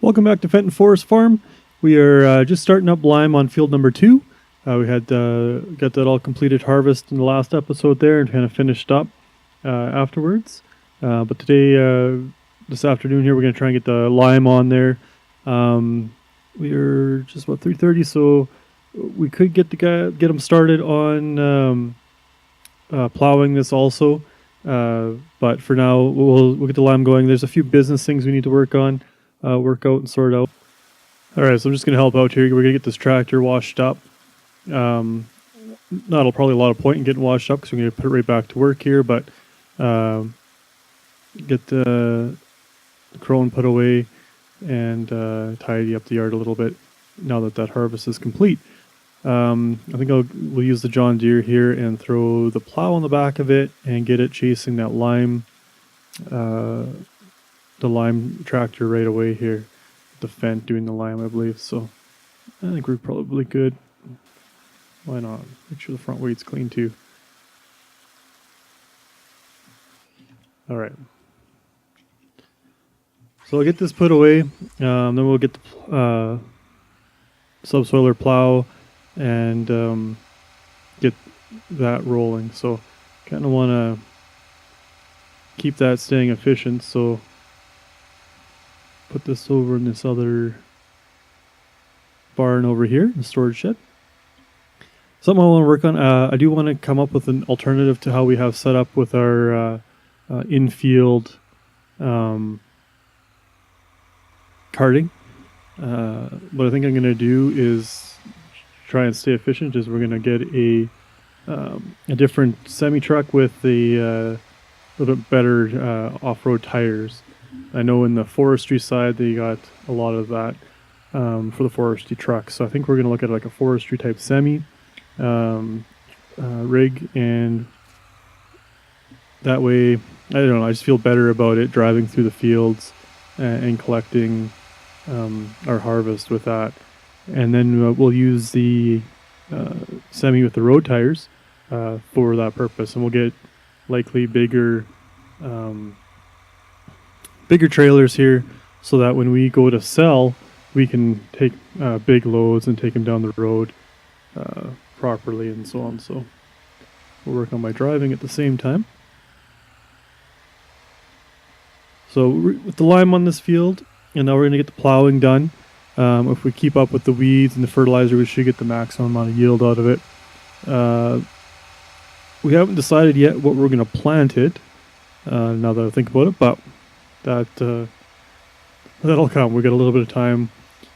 Welcome back to Fenton Forest Farm. We are just starting up lime on field number 2. We had got that all completed harvest in the last episode there and kind of finished up afterwards. But today, this afternoon here, we're going to try and get the lime on there. We are just about 3:30, so we could get them started on plowing this also. But for now, we'll get the lime going. There's a few business things we need to work on. Work out and sort out. All right, so I'm just going to help out here. We're going to get this tractor washed up. Probably a lot of point in getting washed up because we're going to put it right back to work here, but get the crone put away and tidy up the yard a little bit now that harvest is complete. I think we'll use the John Deere here and throw the plow on the back of it and get it chasing that lime the lime tractor right away here. The Fenton doing the lime, I believe. So I think we're probably good. Why not? Make sure the front weight's clean too. All right. So I'll get this put away. Then we'll get the subsoiler plow and get that rolling. So kind of want to keep that staying efficient. So put this over in this other barn over here, the storage shed. Something I want to work on, I do want to come up with an alternative to how we have set up with our infield carting. What I think I'm going to do is try and stay efficient, is we're going to get a different semi-truck with a little bit better off-road tires. I know in the forestry side they got a lot of that for the forestry trucks. So I think we're going to look at like a forestry type semi rig, and that way, I don't know, I just feel better about it driving through the fields and collecting our harvest with that. And then we'll use the semi with the road tires for that purpose, and we'll get likely bigger trailers here so that when we go to sell, we can take big loads and take them down the road properly and so on. So we'll work on my driving at the same time. So with the lime on this field, and now we're going to get the plowing done. If we keep up with the weeds and the fertilizer, we should get the maximum amount of yield out of it. We haven't decided yet what we're going to plant it, now that I think about it, but that'll come. We got a little bit of time.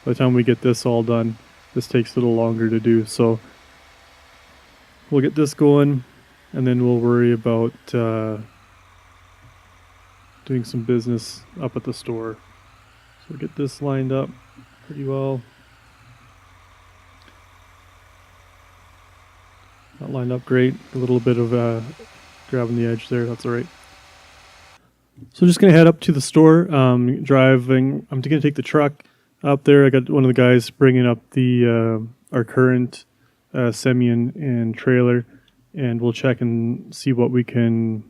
By the time we get this all done, this takes a little longer to do. So we'll get this going, and then we'll worry about doing some business up at the store. So we'll get this lined up pretty well. Not lined up great. A little bit of grabbing the edge there. That's all right. So I'm just going to head up to the store, driving. I'm going to take the truck up there. I got one of the guys bringing up the our current semi and trailer, and we'll check and see what we can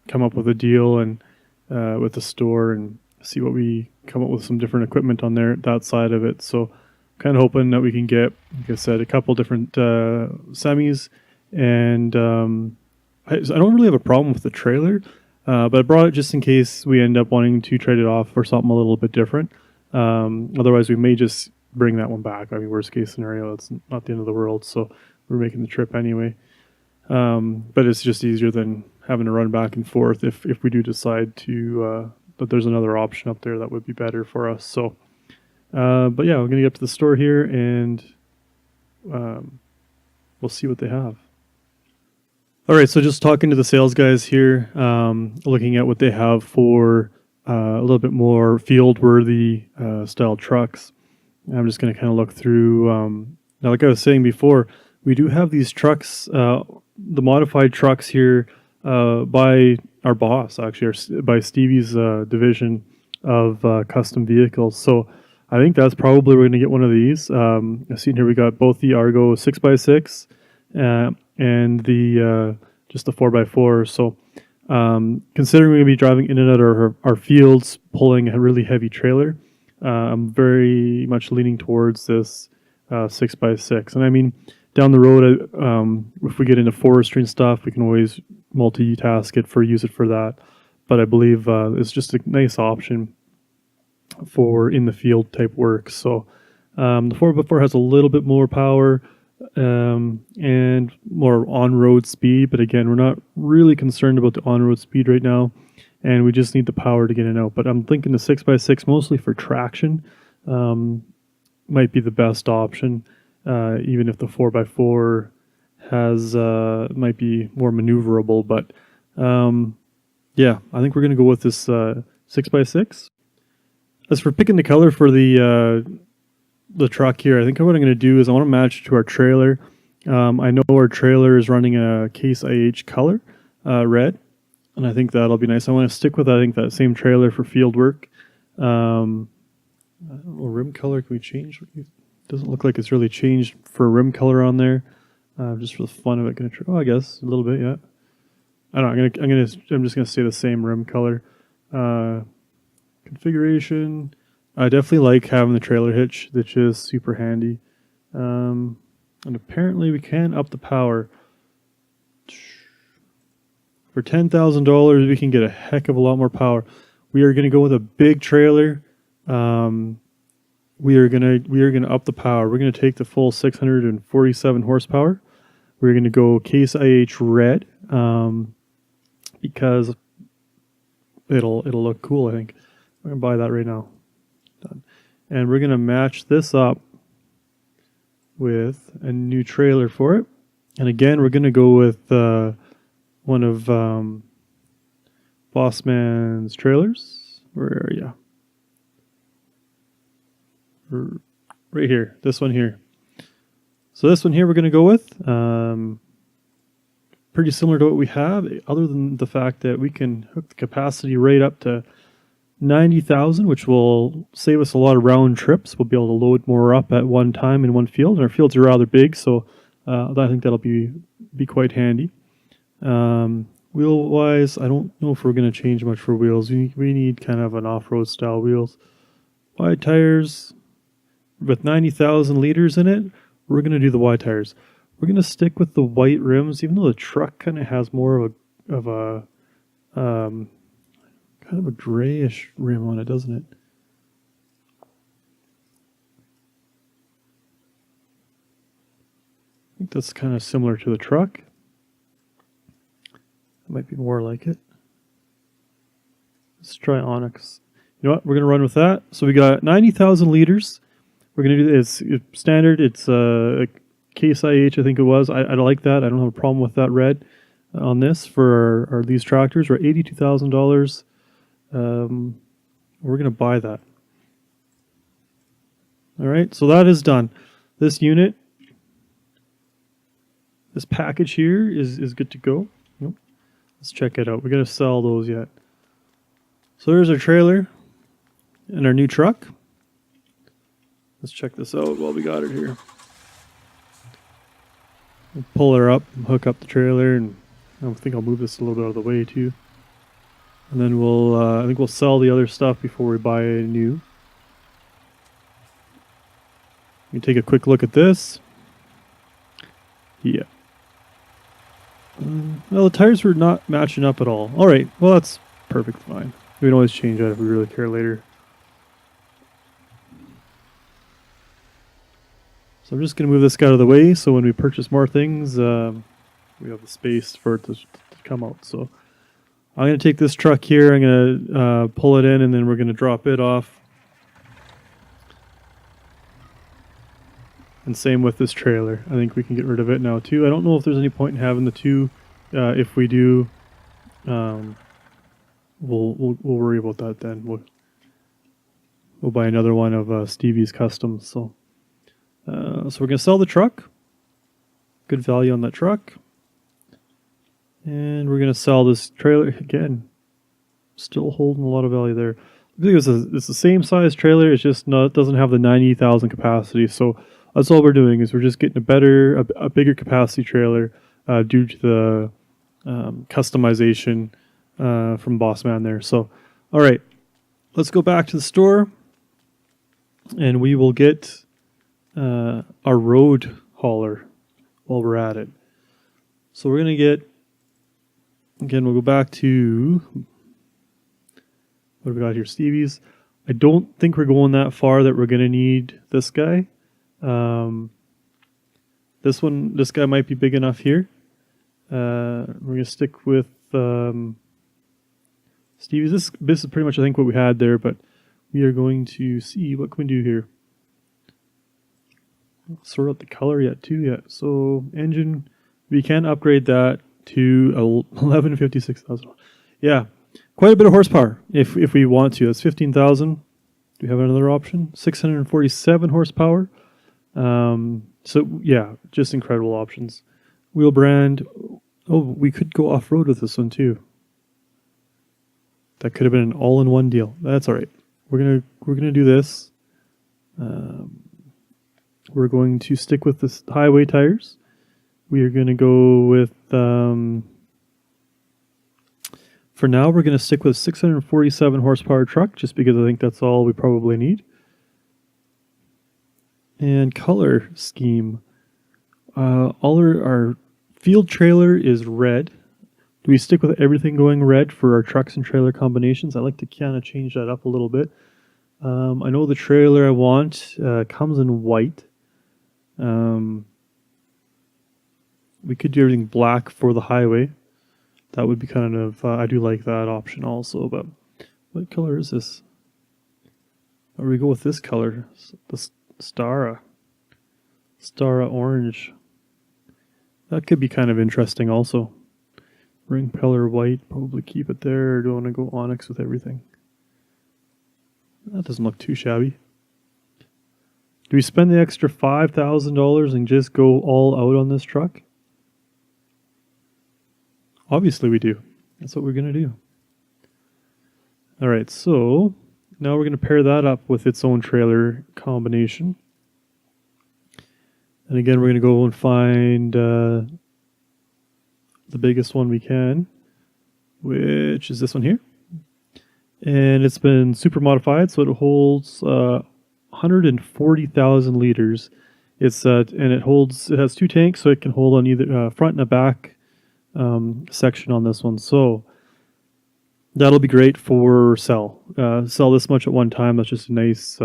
come up with a deal and with the store, and see what we come up with some different equipment on there, that side of it. So kind of hoping that we can get, like I said, a couple different semis, and I don't really have a problem with the trailer. But I brought it just in case we end up wanting to trade it off for something a little bit different. Otherwise, we may just bring that one back. I mean, worst case scenario, it's not the end of the world, so we're making the trip anyway. But it's just easier than having to run back and forth if we do decide to, that there's another option up there that would be better for us. So, but yeah, we're going to get up to the store here, and we'll see what they have. All right, so just talking to the sales guys here, looking at what they have for a little bit more field-worthy style trucks. I'm just going to kind of look through. Now, like I was saying before, we do have these trucks, the modified trucks here by our boss, actually, by Stevie's division of custom vehicles. So I think that's probably we're going to get one of these. I've seen here we got both the Argo 6x6 and the just the 4x4. So considering we're going to be driving in and out of our fields, pulling a really heavy trailer, I'm very much leaning towards this 6x6. And I mean, down the road, if we get into forestry and stuff, we can always multitask it use it for that. But I believe it's just a nice option for in the field type work. So the 4x4 has a little bit more power and more on-road speed, but again, we're not really concerned about the on-road speed right now, and we just need the power to get in and out. But I'm thinking the 6x6 mostly for traction might be the best option, even if the 4x4 has might be more maneuverable. But yeah, I think we're going to go with this 6x6. As for picking the color for the truck here, I think what I'm going to do is I want to match it to our trailer. I know our trailer is running a Case IH color, red, and I think that'll be nice. I want to stick with, I think, that same trailer for field work. I don't know, rim color, can we change? It doesn't look like it's really changed for rim color on there. Just for the fun of it, I guess a little bit, yeah. I don't know, I'm just gonna say the same rim color. Configuration. I definitely like having the trailer hitch. That's just super handy. And apparently we can up the power. For $10,000, we can get a heck of a lot more power. We are going to go with a big trailer. We are gonna up the power. We're gonna take the full 647 horsepower. We're gonna go Case IH red because it'll look cool. I think I'm gonna buy that right now. Done. And we're going to match this up with a new trailer for it. And again, we're going to go with one of Bossman's trailers. Where are you? Right here. This one here. So this one here we're going to go with. Pretty similar to what we have, other than the fact that we can hook the capacity right up to 90,000, which will save us a lot of round trips. We'll be able to load more up at one time in one field. And our fields are rather big, so I think that'll be quite handy. Wheel-wise, I don't know if we're going to change much for wheels. We need kind of an off-road style wheels. Wide tires with 90,000 liters in it. We're going to do the wide tires. We're going to stick with the white rims, even though the truck kind of has more of a kind of a grayish rim on it, doesn't it? I think that's kind of similar to the truck. It might be more like it. Let's try Onyx. You know what? We're going to run with that. So we got 90,000 liters. We're going to do this. It's standard. It's a Case IH, I think it was. I like that. I don't have a problem with that red on this for these tractors. We're $82,000. We're going to buy that. All right, so that is done. This unit, this package here is good to go. Nope. Let's check it out. We're going to sell those yet. So there's our trailer and our new truck. Let's check this out while we got it here. We'll pull her up, and hook up the trailer, and I think I'll move this a little bit out of the way too. And then I think we'll sell the other stuff before we buy a new. Let me take a quick look at this. Yeah. Well, the tires were not matching up at all. All right, well, that's perfect, fine. We can always change that if we really care later. So I'm just going to move this guy out of the way so when we purchase more things, we have the space for it to come out. So I'm going to take this truck here, I'm going to pull it in, and then we're going to drop it off. And same with this trailer. I think we can get rid of it now too. I don't know if there's any point in having the two. If we do, we'll worry about that then. We'll buy another one of Stevie's customs. So we're going to sell the truck. Good value on that truck. And we're going to sell this trailer again. Still holding a lot of value there. I think it's the same size trailer. It's just it doesn't have the 90,000 capacity. So that's all we're doing is we're just getting a bigger capacity trailer due to the customization from Bossman there. So, all right, let's go back to the store. and we will get our road hauler while we're at it. So we're going to get, again, we'll go back to, what have we got here? Stevie's. I don't think we're going that far that we're going to need this guy. This guy might be big enough here. We're going to stick with Stevie's. This is pretty much, I think, what we had there, but we are going to see what can we do here. Sort out the color yet too. Yeah. So engine, we can upgrade that to 1156,000. Yeah, quite a bit of horsepower if we want to. That's 15,000. Do we have another option? 647 horsepower. So yeah, just incredible options. Wheel brand. Oh, we could go off road with this one too. That could have been an all-in-one deal. That's all right. We're gonna do this. We're going to stick with the highway tires. We are going to go with, for now, we're going to stick with 647 horsepower truck, just because I think that's all we probably need. And color scheme. All our field trailer is red. Do we stick with everything going red for our trucks and trailer combinations? I like to kind of change that up a little bit. I know the trailer I want comes in white. We could do everything black for the highway. That would be kind of, I do like that option also, but what color is this? Or we go with this color, the Stara orange. That could be kind of interesting also. Ring pillar white, probably keep it there, or do I want to go onyx with everything? That doesn't look too shabby. Do we spend the extra $5,000 and just go all out on this truck? Obviously we do. That's what we're going to do. All right, so now we're going to pair that up with its own trailer combination. And again, we're going to go and find the biggest one we can, which is this one here. And it's been super modified, so it holds 140,000 liters. It's and it has two tanks, so it can hold on either front and a back section on this one. So that'll be great for sell this much at one time. That's just a nice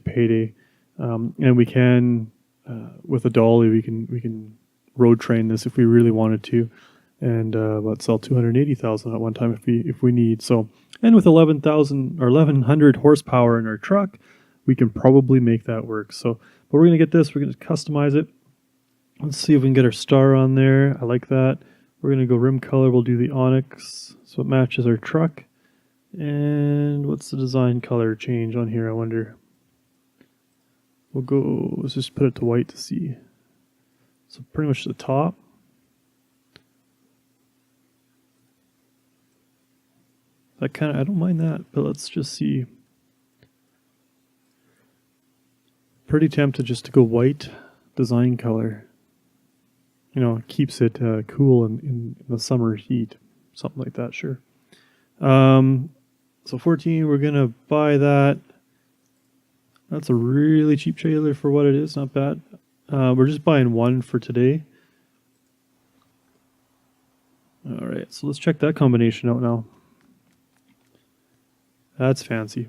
payday. And we can with a dolly we can road train this if we really wanted to, and sell 280,000 at one time if we need. So, and with 11,000 or 1,100 horsepower in our truck, we can probably make that work. So, but we're going to get this. We're going to customize it. Let's see if we can get our star on there. I like that. We're going to go rim color. We'll do the onyx so it matches our truck. And what's the design color change on here, I wonder? We'll go, let's just put it to white to see. So pretty much the top. I don't mind that, but let's just see. Pretty tempted just to go white design color. You know, it keeps it cool in the summer heat. Something like that, sure. So 14, we're going to buy that. That's a really cheap trailer for what it is, not bad. We're just buying one for today. All right, so let's check that combination out now. That's fancy.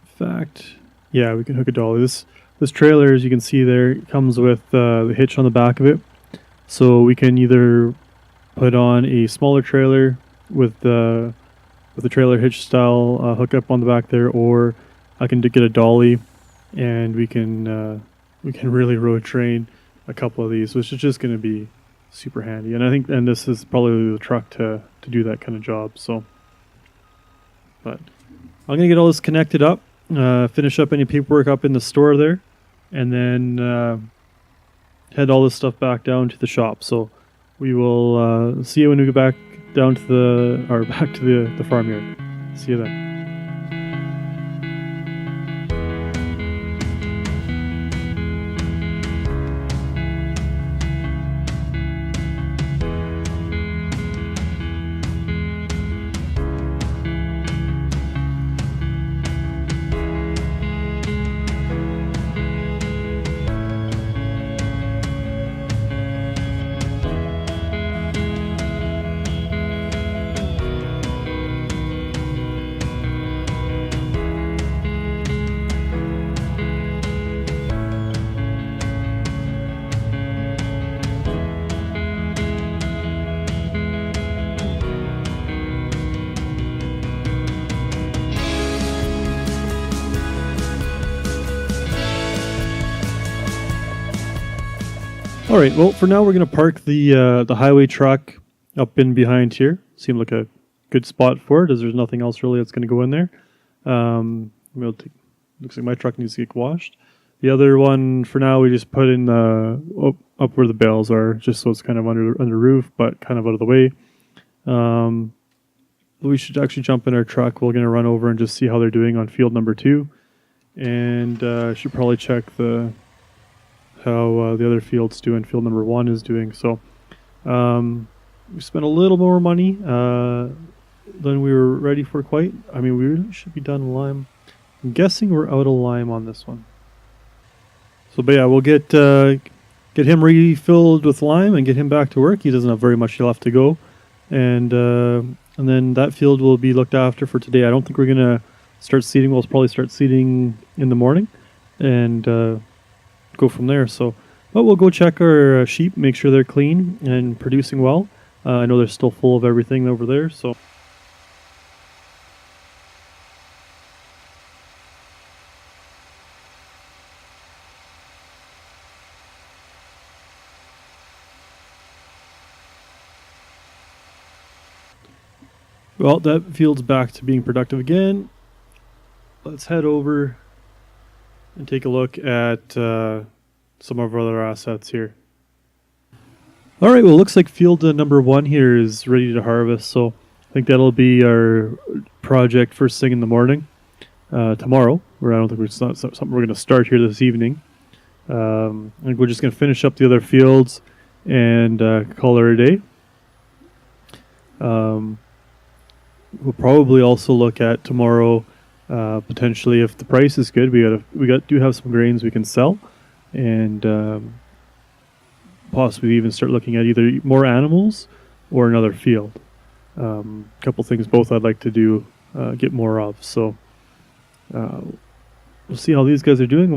In fact, yeah, we can hook a dolly. This trailer, as you can see there, comes with the hitch on the back of it. So we can either put on a smaller trailer with the trailer hitch style hookup on the back there, or I can get a dolly, and we can really road train a couple of these, which is just going to be super handy. And I think, and this is probably the truck to do that kind of job. So, but I'm going to get all this connected up, finish up any paperwork up in the store there, and then head all this stuff back down to the shop. So we will see you when we go back down to the farmyard. See you then. All right, well, for now we're going to park the highway truck up in behind here. Seemed like a good spot for it, as there's nothing else really that's going to go in there. Looks like my truck needs to get washed. The other one, for now, we just put in up where the bales are, just so it's kind of under roof, but kind of out of the way. We should actually jump in our truck. We're going to run over and just see how they're doing on field number 2. And should probably check how the other field's doing. Field number 1 is doing. So we spent a little more money than we were ready for quite. I mean, we really should be done lime. I'm guessing we're out of lime on this one. So, but yeah, we'll get him refilled with lime and get him back to work. He doesn't have very much left to go. And then that field will be looked after for today. I don't think we're going to start seeding. We'll probably start seeding in the morning and go from there. So, but we'll go check our sheep, make sure they're clean and producing well. I know they're still full of everything over there. So. Well, that field's back to being productive again. Let's head over and take a look at some of our other assets here. All right, well, it looks like field number 1 here is ready to harvest, so I think that'll be our project first thing in the morning tomorrow. Where I don't think it's not something we're going to start here this evening. I think we're just going to finish up the other fields and call it a day. We'll probably also look at tomorrow, potentially if the price is good. We do have some grains we can sell, and possibly even start looking at either more animals or another field. A couple things both I'd like to do, get more of. So we'll see how these guys are doing. The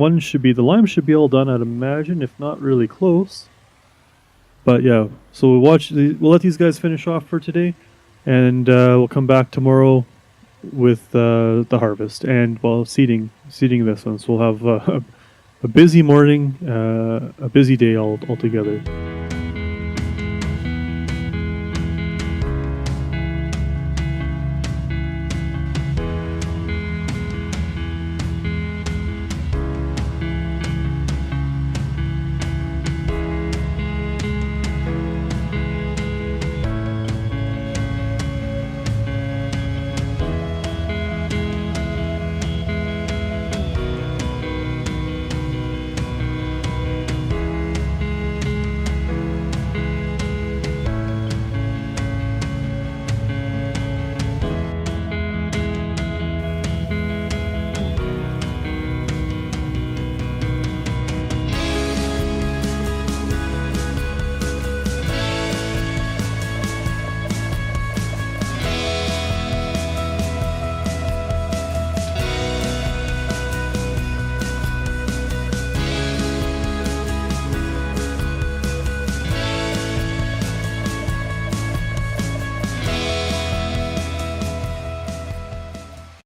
lime should be all done, I'd imagine, if not really close. But yeah, so we'll let these guys finish off for today. And we'll come back tomorrow with the harvest and, well, seeding this one. So we'll have a busy morning, a busy day altogether.